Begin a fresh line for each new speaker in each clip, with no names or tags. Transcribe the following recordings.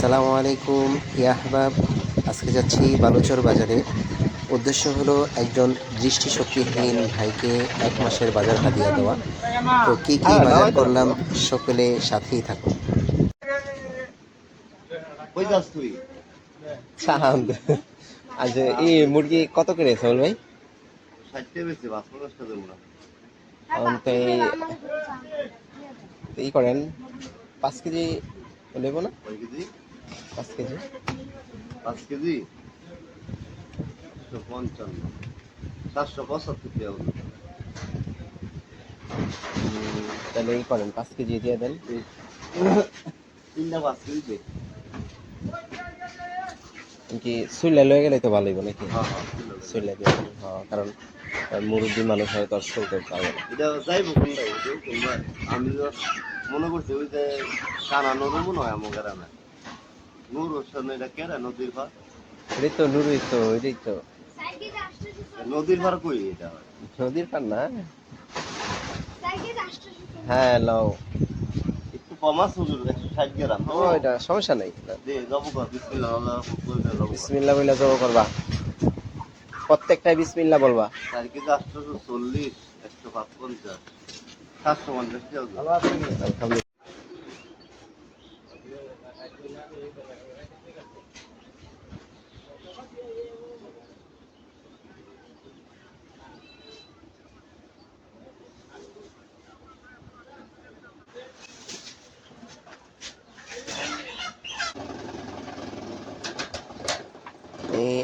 আসসালামু আলাইকুম ইয়া আহবাব। আজকে যাচ্ছি বালুচর বাজারে। উদ্দেশ্য হলো একজন দৃষ্টিশক্তিহীন ভাইকে 1 মাসের বাজার হাদিয়া দেওয়া। তো কি কি বাজার করলাম সকলে সাথেই থাকুন।
কই যাস তুই?
চাঁদ আজ এই মুরগি কত করে সোহেল ভাই?
60 বেশি 50 দেবো না।
তো এই করেন 5 কেজি নেবো না?
কয় কেজি?
5 কেজি।
5 কেজি 155 475 টাকা হলো।
তাহলে এই করেন 5 কেজি দিয়ে দেন।
তিনটা 5 কেজি দে।
কি সুইলা লয়ে গেলে তো ভালো হইব নাকি?
হ্যাঁ
সুইলা দিয়ে দেন। কারণ মুরব্বী মানুষ হয় তো আর চলতে পারবে না।
এটা যাইব কোনটা তোমরা? আমি তো মনে করছি ওই যে কানা নদী মনে হয় আমার গ্রামে। নূর হোসেন এটা কেরা নদীর পার?
এটাই তো নুরুই তো, এটাই তো
নদীর পার কই এটা?
নদীর পার না? হ্যাঁ লও।
একটু কম আছে হুজুর 160 গ্রাম।
এটা সমস্যা নাই।
দে যাবো কর বিসমিল্লাহ আল্লাহ কইতে যাবো।
বিসমিল্লাহ বইলা জব করবা, প্রত্যেকটাই বিসমিল্লাহ বলবা।
4 কেজি 840 155 750 টাকা।
আলহামদুলিল্লাহ।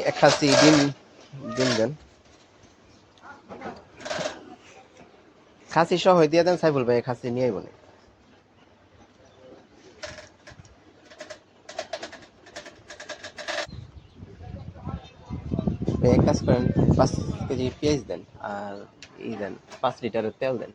এক খাসি ডিম ডিম দেন, খাসি সহ দিয়ে দেন। সাইফুল ভাই খাসি নিয়ে আইব না? এক কাজ করেন 5 কেজি পেঁয়াজ দেন, আর ই দেন 5 লিটারের তেল দেন।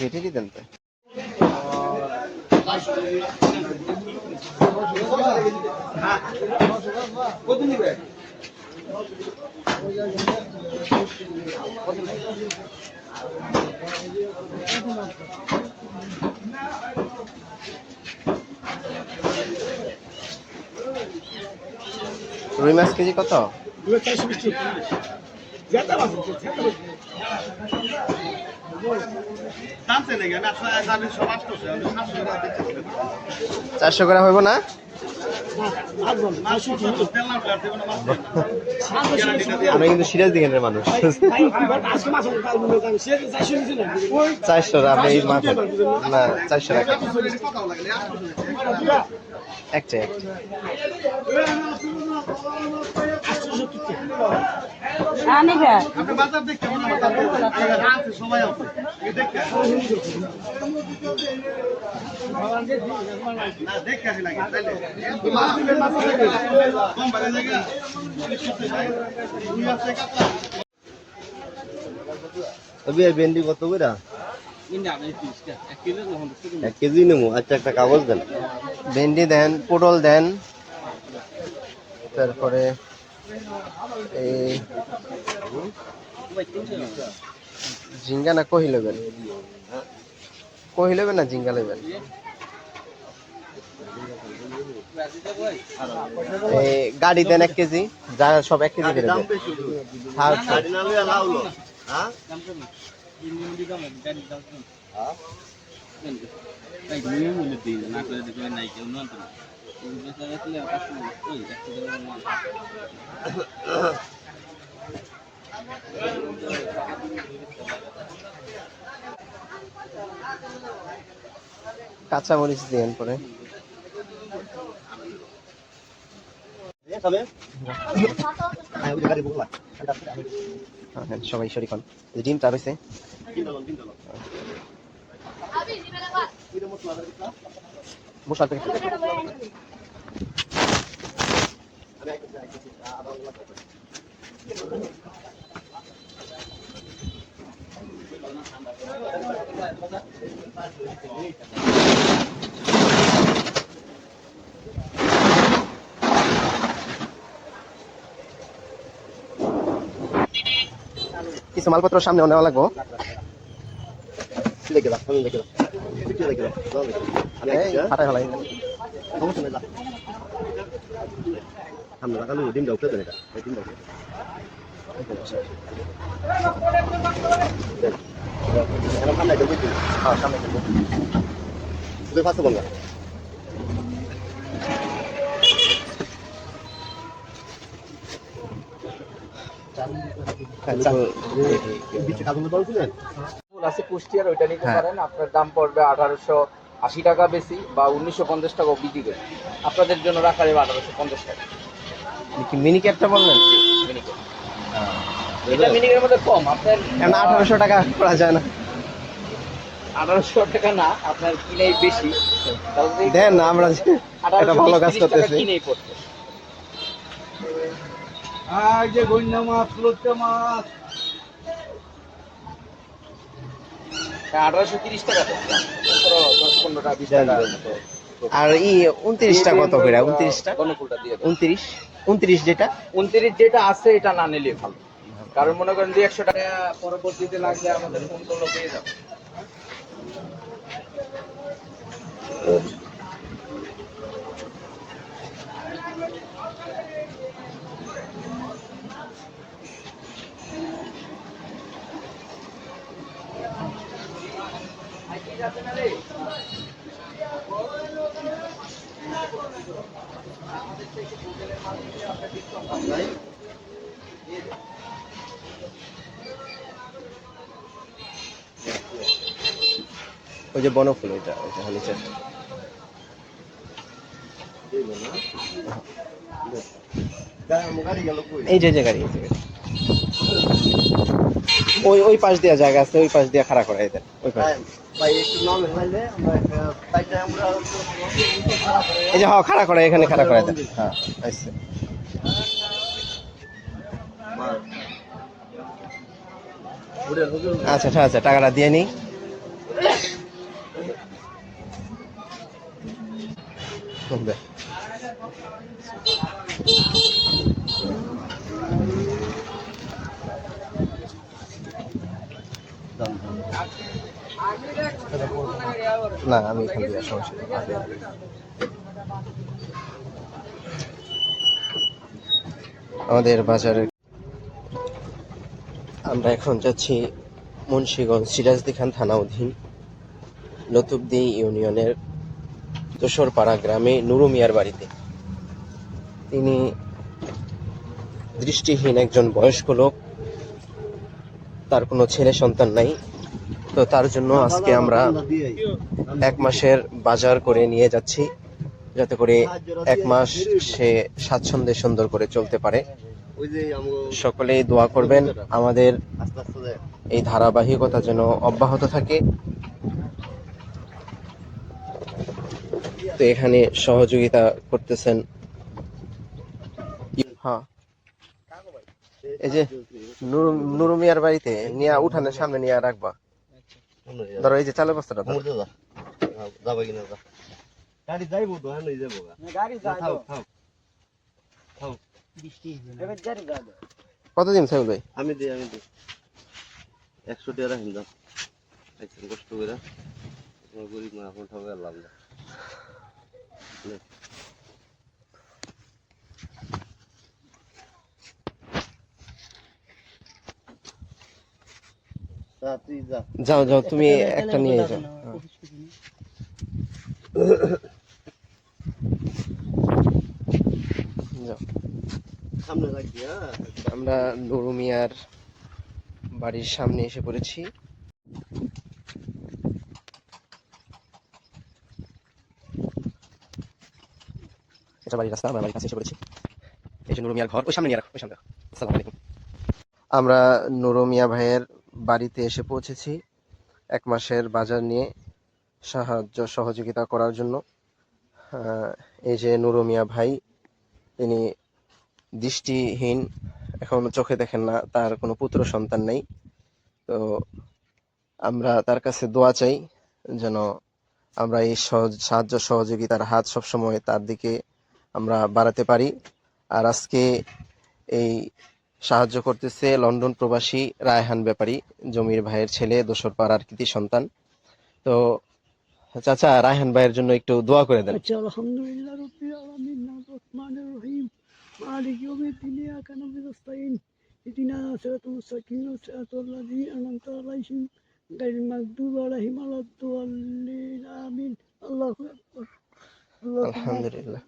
ভেটে দেন তো। রুই মাছ কেজি কত? চারশো গ্রাম হইব না? আমরা কিন্তু সিরাজ দিকের মানুষ। 400 আপনি মাছের না 400 টাকা একটা।
ভেন্ডি কত করে? 1 কেজি নেবো। আচ্ছা একটা কাগজ দেন।
ভেন্ডি দেন, পটল দেন, তারপরে এই ঝিঙ্গা না কহি লবেন? কহি লবেন না ঝিঙ্গা লবেন? এই গাড়ি দেন 1 কেজি, যা সব 1 কেজি করে দেন। হ্যাঁ কাঁচা মরিচ দেন পরে। সবাই শরীর খান। ডিম তার হয়েছে মশলা কিছু মালপত্র সামনে নেওয়া লাগবো। ফাটাই ফেলাই
ফুল আছে কুষ্টিয়ার, ওইটা নিতে
হ্যাঁ।
পারেন। আপনার দাম পড়বে 1880 টাকা বেশি বা 1950 টাকা বিক্রি করে। আপনাদের জন্য রাখা যাবে 1850 টাকা।
মিনি ক্যাপটা বললেন?
মিনিকেট এটা মিনিকেটের মধ্যে কম। আপনার
1800 টাকা করা যায় না?
1800 টাকা না, আপনার কিনেই বেশি।
দেন না, আমরা একটা ভালো কাজ করতেছি।
কিনেই পড়ছে।
এই যে গন্যা মাছ, লোট্টা মাছ,
1830 টাকা তো। 10-15 টাকা 20 টাকা মতো।
আর 29টা কত করে? 29টা
গণফুলটা দিয়ে দেন।
29 যেটা
29 যেটা আছে এটা না নিলে ভালো। কারণ মনে করেন 200 টাকা পরবর্তীতে লাগলে আমাদের ফোন করলে পেয়ে যাবে।
ওই যে বনফুল, ওইটা নিচে। এই যে গাড়ি, এই যে গাড়ি। ওই পাশ দিয়ে জায়গা আছে, ওই পাশ দিয়ে খাড়া করা এদের ওই পাশ। এই যে হ্যাঁ, খাড়া করা, এখানে খাড়া করা এদের। হ্যাঁ আচ্ছা। আচ্ছা ঠিক আছে, টাকাটা দিয়ে নিই। না, আমি এখান থেকে সমস্যা নেই। আমাদের বাজারে আমরা এখন যাচ্ছি মুন্সিগঞ্জ সিরাজদিখান থানা অধীন লতুবদি ইউনিয়নের তোষরপাড়া গ্রামে নুরু মিয়ার বাড়িতে। তিনি দৃষ্টিহীন একজন বয়স্ক লোক, তার কোনো ছেলে সন্তান নাই। তো তার জন্য আজকে আমরা 1 মাসের বাজার করে নিয়ে যাচ্ছি, যাতে করে 1 মাস সে স্বাচ্ছন্দ্যে সুন্দর করে চলতে পারে। সকলেই দোয়া করবেন আমাদের এই ধারাবাহিকতা যেন অব্যাহত থাকে। তো এখানে সহযোগিতা করতেছেন, হ্যাঁ এই যে নুরু মিয়ার বাড়িতে নিয়ে উঠানের সামনে নিয়ে রাখবা। ধরো এই যে চালের বস্তাটা ধরো।
গাড়ি যাইবো তো, হ্যাঁ যাবো গাড়ি যাইবো।
কতদিন সাইবুল ভাই?
আমি দিই 100 টাকা রাখেন দাম। কষ্ট করে গরিব মা এখন ঠকে লাভ না।
যাও যাও, তুমি একটা নিয়ে যাও। যাও।
সামনে রাখবি। হ্যাঁ,
আমরা নুরু মিয়ার বাড়ির সামনে এসে পড়েছি। এটা বাড়ির রাস্তা, আমরা বাড়ির কাছে এসে পড়েছি। এই যে নুরু মিয়ার ঘর, ওই সামনে নিয়ে রাখো, ওই সামনে রাখো। আসসালামু আলাইকুম। আমরা নুরু মিয়া ভাইয়ের বাড়িতে এসে পৌঁছেছি 1 মাসের বাজার নিয়ে সাহায্য সহযোগিতা করার জন্য। এই যে নুরু মিয়া ভাই, তিনি দৃষ্টিহীন, এখন চোখে দেখেন না, তার কোনো পুত্র সন্তান নেই। তো আমরা তার কাছে দোয়া চাই যেন আমরা এই সাহায্য সহযোগিতার হাত সবসময় তার দিকে আমরা বাড়াতে পারি। আর আজকে এই সাহায্য করতেছে লন্ডন প্রবাসী রায়হান ব্যাপারী, জমির ভাইয়ের ছেলে, দোসর পাড়ার কৃতি সন্তান। তো চাচা, রায়হান ভাইয়ের জন্য একটু দোয়া করে দেন।
আচ্ছা, আলহামদুলিল্লাহ রাব্বিল আলামিন রহমানির রহিম মালিক ইয়াউমিদ্দিন ইয়াকা না'বুদু ওয়া নাস্তাইন ইহদিনাস সিরাতাল মুস্তাকিম সিরাতাল লাযিনা আন'আমতা আলাইহিম গায়রিল মাগদুবি আলাইহিম ওয়ালাদ-দাল্লিন আমিন। আল্লাহু আকবার। আল্লাহু আকবার।
আলহামদুলিল্লাহ।